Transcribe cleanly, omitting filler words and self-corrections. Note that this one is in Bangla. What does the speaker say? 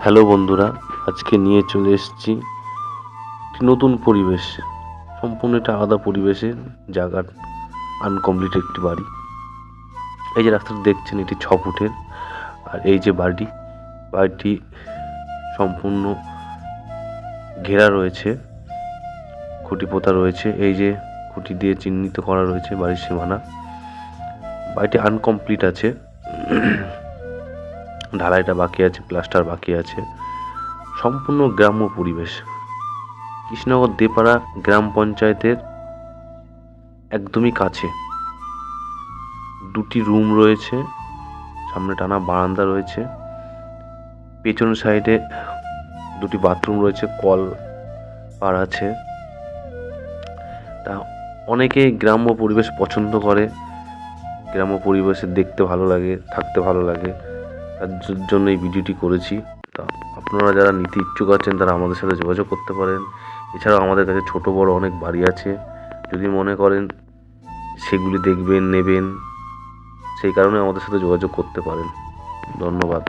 হ্যালো বন্ধুরা, আজকে নিয়ে চলে এসেছি একটি নতুন পরিবেশ, সম্পূর্ণ একটা আলাদা পরিবেশের জায়গার আনকমপ্লিট একটি বাড়ি। এই যে রাস্তাটা দেখছেন, এটি 6 ফুটের। আর এই যে বাড়িটি সম্পূর্ণ ঘেরা রয়েছে, খুঁটি পোতা রয়েছে। এই যে খুঁটি দিয়ে চিহ্নিত করা রয়েছে বাড়ির সীমানা। বাড়িটি আনকমপ্লিট আছে, ঢালাইটা বাকি আছে, প্লাস্টার বাকি আছে। সম্পূর্ণ গ্রাম্য পরিবেশ। কৃষ্ণনগর দেপাড়া গ্রাম পঞ্চায়েতের একদমই কাছে। 2টি রুম রয়েছে, সামনে টানা বারান্দা রয়েছে, পেছন সাইডে 2টি বাথরুম রয়েছে, কল পার আছে। তা অনেকেই গ্রাম্য পরিবেশ পছন্দ করে, গ্রাম্য পরিবেশে দেখতে ভালো লাগে, থাকতে ভালো লাগে, তার জন্য এই ভিডিওটি করেছি। তা আপনারা যারা নিতে ইচ্ছুক আছেন তারা আমাদের সাথে যোগাযোগ করতে পারেন। এছাড়াও আমাদের কাছে ছোট বড় অনেক বাড়ি আছে, যদি মনে করেন সেগুলি দেখবেন, নেবেন, সেই কারণে আমাদের সাথে যোগাযোগ করতে পারেন। ধন্যবাদ।